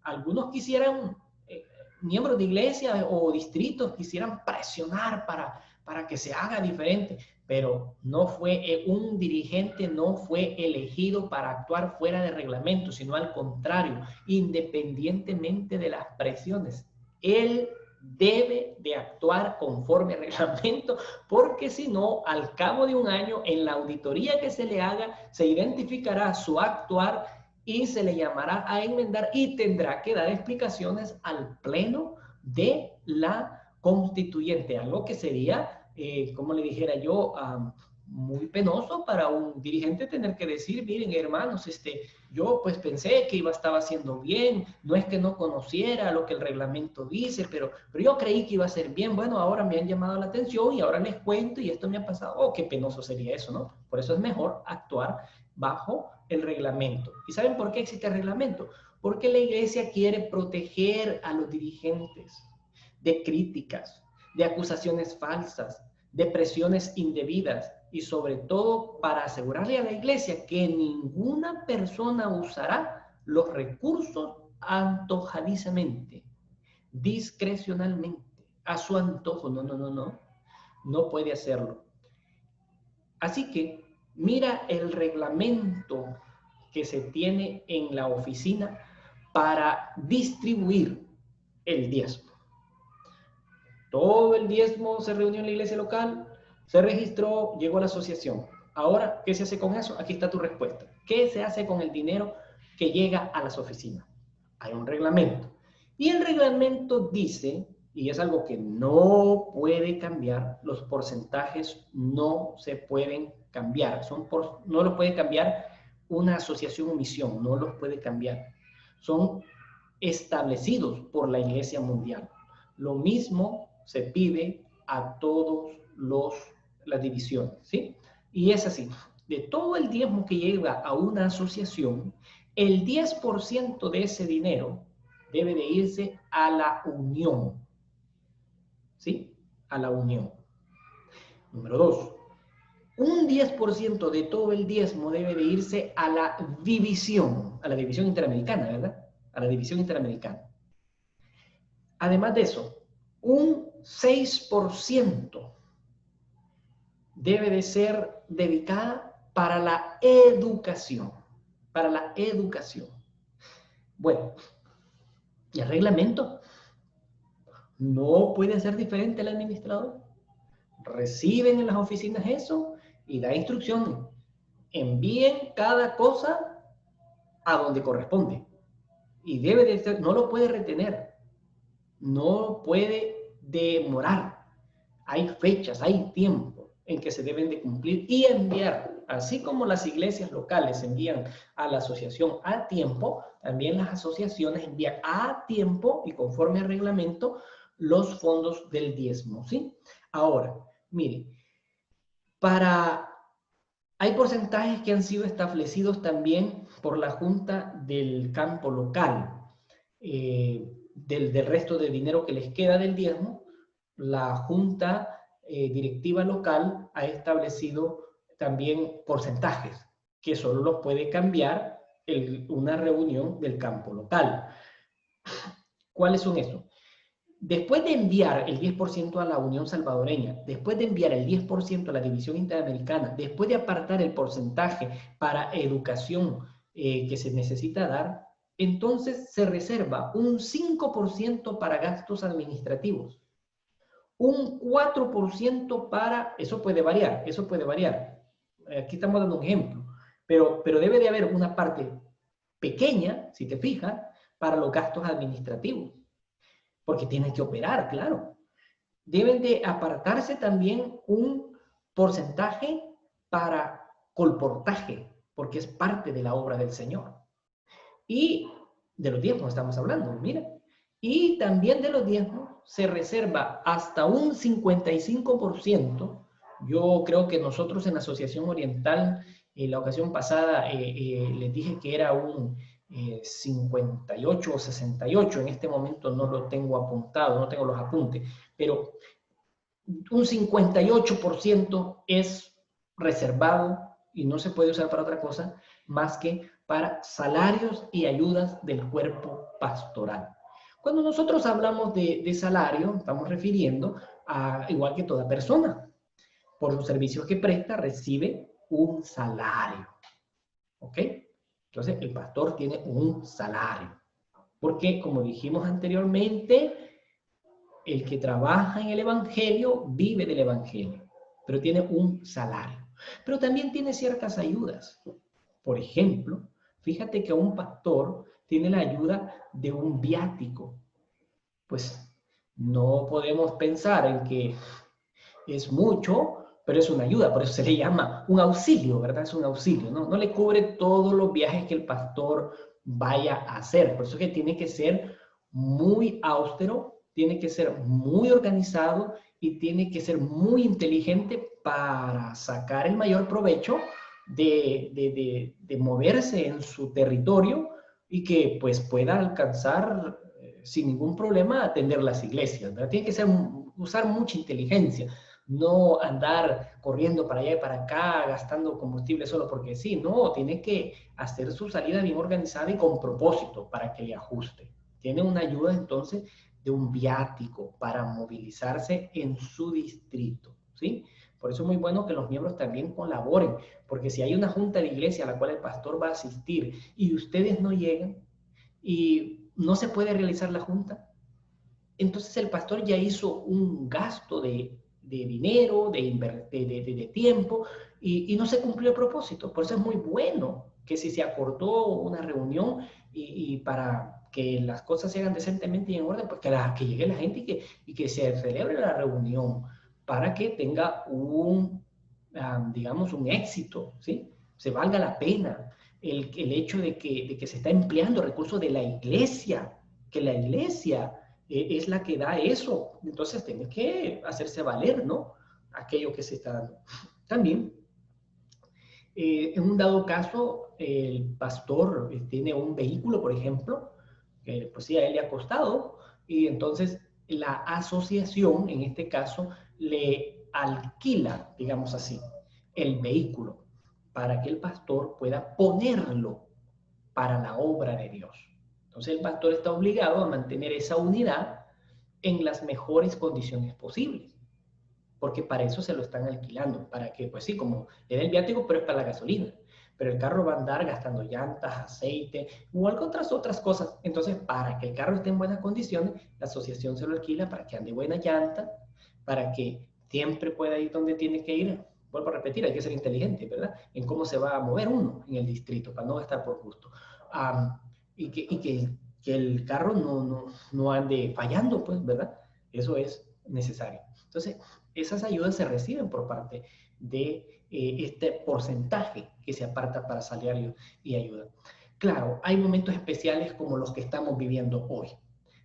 algunos quisieran, miembros de iglesia o distritos quisieran presionar para que se haga diferente, pero no fue, un dirigente no fue elegido para actuar fuera de reglamento, sino al contrario, independientemente de las presiones. Él debe de actuar conforme al reglamento, porque si no, al cabo de un año, en la auditoría que se le haga, se identificará su actuar y se le llamará a enmendar y tendrá que dar explicaciones al pleno de la constituyente, algo que sería, como le dijera yo, muy penoso para un dirigente tener que decir, miren hermanos, yo pues pensé que estaba haciendo bien, no es que no conociera lo que el reglamento dice, pero yo creí que iba a ser bien, bueno, ahora me han llamado la atención y ahora les cuento y esto me ha pasado, oh, qué penoso sería eso, ¿no? Por eso es mejor actuar bajo el reglamento. ¿Y saben por qué existe el reglamento? Porque la iglesia quiere proteger a los dirigentes de críticas, de acusaciones falsas, de presiones indebidas y sobre todo para asegurarle a la iglesia que ninguna persona usará los recursos antojadizamente, discrecionalmente, a su antojo. No, no, no, no. No puede hacerlo. Así que mira el reglamento que se tiene en la oficina para distribuir el diezmo. Todo el diezmo se reunió en la iglesia local, se registró, llegó a la asociación. Ahora, ¿qué se hace con eso? Aquí está tu respuesta. ¿Qué se hace con el dinero que llega a las oficinas? Hay un reglamento. Y el reglamento dice, y es algo que no puede cambiar, los porcentajes no se pueden cambiar. No los puede cambiar una asociación o misión, no los puede cambiar. Son establecidos por la Iglesia Mundial. Lo mismo se pide a todas las divisiones, ¿sí? Y es así, de todo el diezmo que llega a una asociación, el 10% de ese dinero debe de irse a la unión, ¿sí? A la unión. Número 2, un 10% de todo el diezmo debe de irse a la división interamericana, ¿verdad? A la división interamericana. Además de eso, un 6% debe de ser dedicada para la educación. Para la educación. Bueno, ¿y el reglamento? No puede ser diferente el administrador. Reciben en las oficinas eso y da instrucciones. Envíen cada cosa a donde corresponde. Y debe de ser, no lo puede retener. No puede demorar. Hay fechas, hay tiempo en que se deben de cumplir y enviar. Así como las iglesias locales envían a la asociación a tiempo, también las asociaciones envían a tiempo y conforme al reglamento los fondos del diezmo, ¿sí? Ahora, mire, hay porcentajes que han sido establecidos también por la Junta del Campo Local, del resto de dinero que les queda del diezmo. La Junta Directiva Local ha establecido también porcentajes que solo los puede cambiar una reunión del campo local. ¿Cuáles son esos? Después de enviar el 10% a la Unión Salvadoreña, después de enviar el 10% a la División Interamericana, después de apartar el porcentaje para educación que se necesita dar, entonces se reserva un 5% para gastos administrativos, un 4% para, eso puede variar, aquí estamos dando un ejemplo, pero debe de haber una parte pequeña, si te fijas, para los gastos administrativos, porque tienen que operar, claro. Deben de apartarse también un porcentaje para colportaje, porque es parte de la obra del Señor. Y de los diezmos estamos hablando, mira. Y también de los diezmos se reserva hasta un 55%. Yo creo que nosotros en la Asociación Oriental, en la ocasión pasada, les dije que era un 58 o 68. En este momento no lo tengo apuntado, no tengo los apuntes, pero un 58% es reservado y no se puede usar para otra cosa más que para salarios y ayudas del cuerpo pastoral. Cuando nosotros hablamos de salario, estamos refiriendo a, igual que toda persona, por los servicios que presta, recibe un salario. ¿Ok? Entonces, el pastor tiene un salario. Porque, como dijimos anteriormente, el que trabaja en el Evangelio vive del Evangelio, pero tiene un salario. Pero también tiene ciertas ayudas. Por ejemplo, fíjate que un pastor tiene la ayuda de un viático. Pues no podemos pensar en que es mucho, pero es una ayuda, por eso se le llama un auxilio, ¿verdad? Es un auxilio, ¿no? No le cubre todos los viajes que el pastor vaya a hacer, por eso es que tiene que ser muy austero, tiene que ser muy organizado y tiene que ser muy inteligente para sacar el mayor provecho de moverse en su territorio y que pues pueda alcanzar sin ningún problema atender las iglesias, ¿verdad? Tiene que ser, usar mucha inteligencia, no andar corriendo para allá y para acá, gastando combustible solo porque sí, no, tiene que hacer su salida bien organizada y con propósito para que le ajuste. Tiene una ayuda entonces de un viático para movilizarse en su distrito, ¿sí? Por eso es muy bueno que los miembros también colaboren, porque si hay una junta de iglesia a la cual el pastor va a asistir y ustedes no llegan y no se puede realizar la junta, entonces el pastor ya hizo un gasto de dinero, de tiempo, y no se cumplió el propósito. Por eso es muy bueno que si se acordó una reunión y para que las cosas se hagan decentemente y en orden, pues que llegue la gente y que se celebre la reunión para que tenga digamos, un éxito, ¿sí? Se valga la pena el hecho de que se está empleando recursos de la iglesia, que la iglesia es la que da eso. Entonces tiene que hacerse valer, ¿no? Aquello que se está dando. También, en un dado caso, el pastor tiene un vehículo, por ejemplo, que pues sí, a él le ha costado, y entonces la asociación, en este caso, le alquila, digamos así, el vehículo para que el pastor pueda ponerlo para la obra de Dios. Entonces el pastor está obligado a mantener esa unidad en las mejores condiciones posibles, porque para eso se lo están alquilando, para que, pues sí, como le da el viático, pero es para la gasolina, pero el carro va a andar gastando llantas, aceite, igual con otras cosas. Entonces, para que el carro esté en buenas condiciones, la asociación se lo alquila para que ande buena llanta, para que siempre pueda ir donde tiene que ir. Vuelvo a repetir, hay que ser inteligente, ¿verdad? En cómo se va a mover uno en el distrito, para no estar por gusto. Que el carro no ande fallando, pues, ¿verdad? Eso es necesario. Entonces, esas ayudas se reciben por parte de este porcentaje que se aparta para salario y ayuda. Claro, hay momentos especiales como los que estamos viviendo hoy.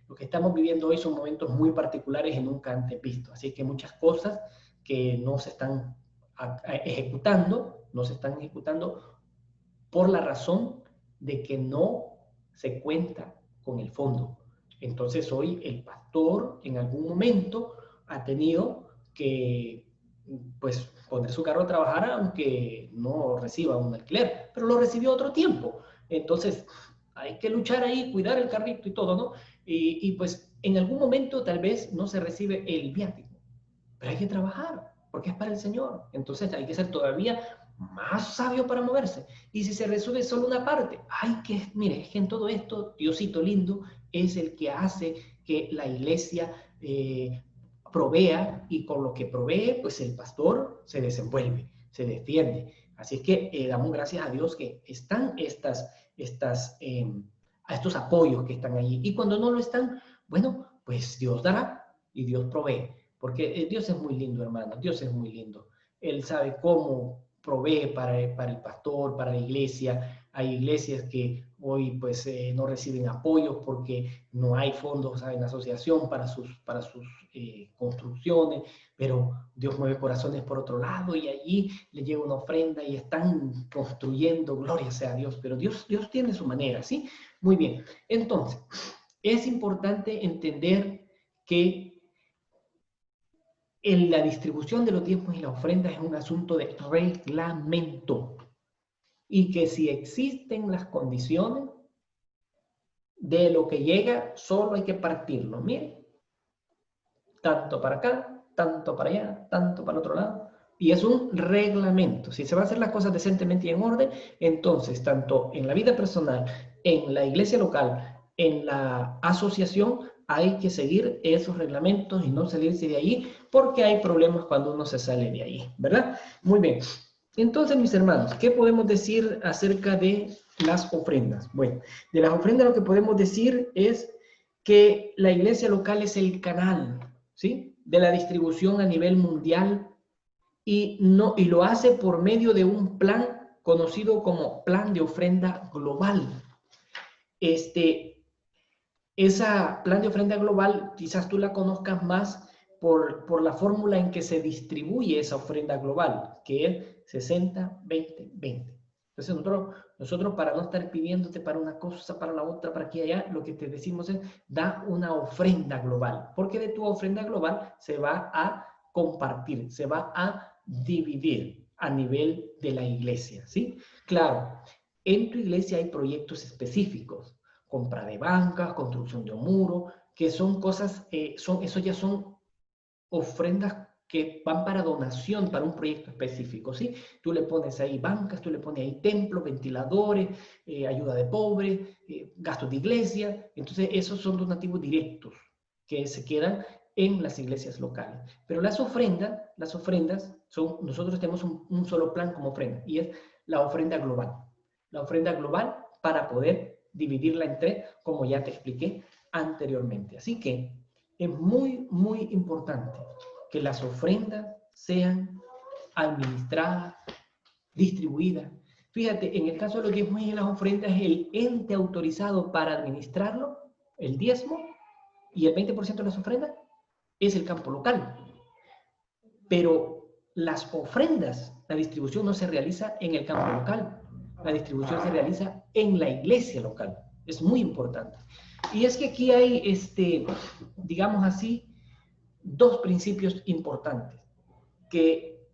Lo que estamos viviendo hoy son momentos muy particulares y nunca antes vistos. Así que muchas cosas que no se están ejecutando por la razón de que no se cuenta con el fondo. Entonces hoy el pastor en algún momento ha tenido que pues poner su carro a trabajar aunque no reciba un alquiler, pero lo recibió otro tiempo. Entonces hay que luchar ahí, cuidar el carrito y todo, ¿no? Y pues en algún momento tal vez no se recibe el viático, pero hay que trabajar porque es para el Señor. Entonces hay que ser todavía más sabio para moverse. Y si se resuelve solo una parte, mire, es que en todo esto, Diosito lindo es el que hace que la iglesia provea, y con lo que provee, pues el pastor se desenvuelve, se defiende. Así es que damos gracias a Dios que están a estos apoyos que están allí. Y cuando no lo están, bueno, pues Dios dará y Dios provee. Porque Dios es muy lindo, hermano. Dios es muy lindo. Él sabe cómo provee para el pastor, para la iglesia. Hay iglesias que hoy pues no reciben apoyos porque no hay fondos en la asociación para sus construcciones, pero Dios mueve corazones por otro lado y allí le llega una ofrenda y están construyendo, gloria sea a Dios, pero Dios tiene su manera, ¿sí? Muy bien, entonces, es importante entender que en la distribución de los diezmos y las ofrendas es un asunto de reglamento y que si existen las condiciones de lo que llega, solo hay que partirlo. Mire, tanto para acá, tanto para allá, tanto para el otro lado. Y es un reglamento. Si se van a hacer las cosas decentemente y en orden, entonces, tanto en la vida personal, en la iglesia local, en la asociación, hay que seguir esos reglamentos y no salirse de ahí, porque hay problemas cuando uno se sale de ahí, ¿verdad? Muy bien. Entonces, mis hermanos, ¿qué podemos decir acerca de las ofrendas? Bueno, de las ofrendas lo que podemos decir es que la iglesia local es el canal, ¿sí?, de la distribución a nivel mundial y lo hace por medio de un plan conocido como plan de ofrenda global. Esa plan de ofrenda global, quizás tú la conozcas más por la fórmula en que se distribuye esa ofrenda global, que es 60-20-20. Entonces nosotros para no estar pidiéndote para una cosa, para la otra, para aquí y allá, lo que te decimos es, da una ofrenda global, porque de tu ofrenda global se va a compartir, se va a dividir a nivel de la iglesia, ¿sí? Claro, en tu iglesia hay proyectos específicos, compra de bancas, construcción de un muro, que son cosas, eso ya son ofrendas que van para donación, para un proyecto específico, ¿sí? Tú le pones ahí bancas, tú le pones ahí templos, ventiladores, ayuda de pobres, gastos de iglesia, entonces esos son donativos que se quedan en las iglesias locales. Pero las ofrendas son, nosotros tenemos un solo plan como ofrenda, y es la ofrenda global para poder dividirla en tres, como ya te expliqué anteriormente. Así que es muy, muy importante que las ofrendas sean administradas, distribuidas. Fíjate, en el caso de los diezmos y las ofrendas, el ente autorizado para administrarlo, el diezmo y el 20% de las ofrendas, es el campo local. Pero las ofrendas, la distribución no se realiza en el campo local, la distribución se realiza en la iglesia local. Es muy importante. Y es que aquí hay, digamos así, dos principios importantes que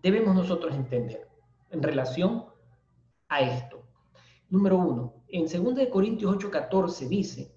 debemos nosotros entender en relación a esto. Número uno, en 2 Corintios 8:14 dice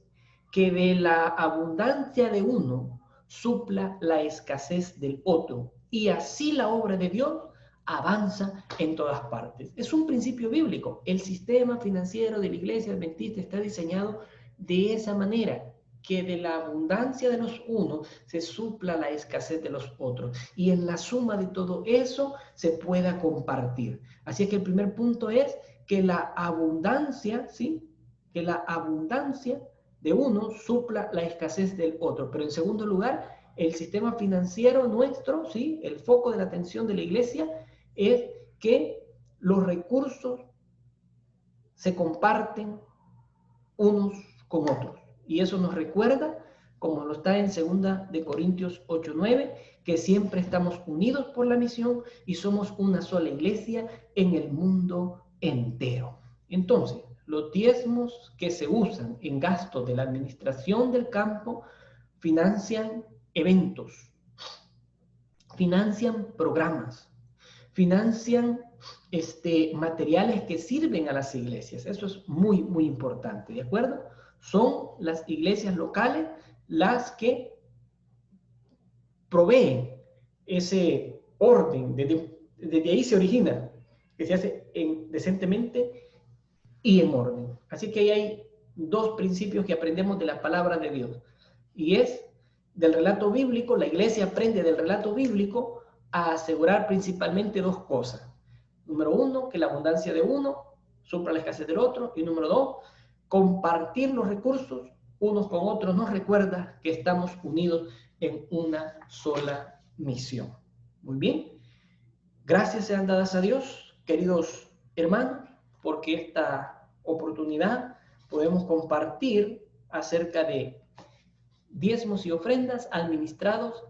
que de la abundancia de uno supla la escasez del otro, y así la obra de Dios avanza en todas partes. Es un principio bíblico. El sistema financiero de la iglesia adventista está diseñado de esa manera, que de la abundancia de los unos se supla la escasez de los otros, y en la suma de todo eso se pueda compartir. Así es que el primer punto es que la abundancia, ¿sí? Que la abundancia de uno supla la escasez del otro. Pero en segundo lugar, el sistema financiero nuestro, ¿sí? El foco de la atención de la iglesia es que los recursos se comparten unos con otros. Y eso nos recuerda, como lo está en 2 Corintios 8:9, que siempre estamos unidos por la misión y somos una sola iglesia en el mundo entero. Entonces, los diezmos que se usan en gastos de la administración del campo financian eventos, financian programas, financian materiales que sirven a las iglesias. Eso es muy, muy importante, ¿de acuerdo? Son las iglesias locales las que proveen ese orden, desde ahí se origina, que se hace decentemente y en orden. Así que ahí hay dos principios que aprendemos de la palabra de Dios, y es del relato bíblico. La iglesia aprende del relato bíblico a asegurar principalmente dos cosas. Número uno, que la abundancia de uno supla la escasez del otro, y número dos, compartir los recursos unos con otros nos recuerda que estamos unidos en una sola misión. Muy bien, gracias sean dadas a Dios, queridos hermanos, porque esta oportunidad podemos compartir acerca de diezmos y ofrendas administrados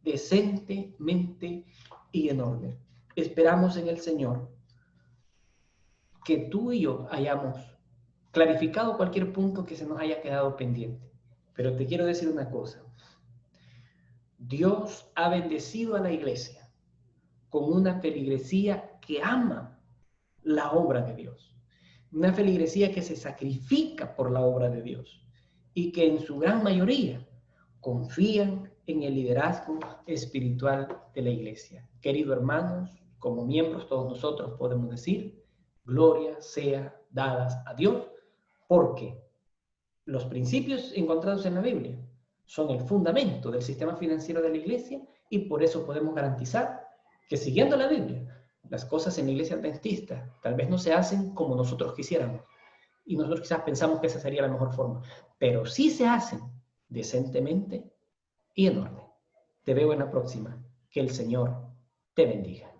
decentemente y en orden. Esperamos en el Señor que tú y yo hayamos clarificado cualquier punto que se nos haya quedado pendiente. Pero te quiero decir una cosa. Dios ha bendecido a la iglesia con una feligresía que ama la obra de Dios. Una feligresía que se sacrifica por la obra de Dios y que en su gran mayoría confían en el liderazgo espiritual de la iglesia. Queridos hermanos, como miembros todos nosotros podemos decir, gloria sea dadas a Dios, porque los principios encontrados en la Biblia son el fundamento del sistema financiero de la iglesia, y por eso podemos garantizar que, siguiendo la Biblia, las cosas en la iglesia adventista tal vez no se hacen como nosotros quisiéramos, y nosotros quizás pensamos que esa sería la mejor forma, pero sí se hacen decentemente y en orden. Te veo en la próxima. Que el Señor te bendiga.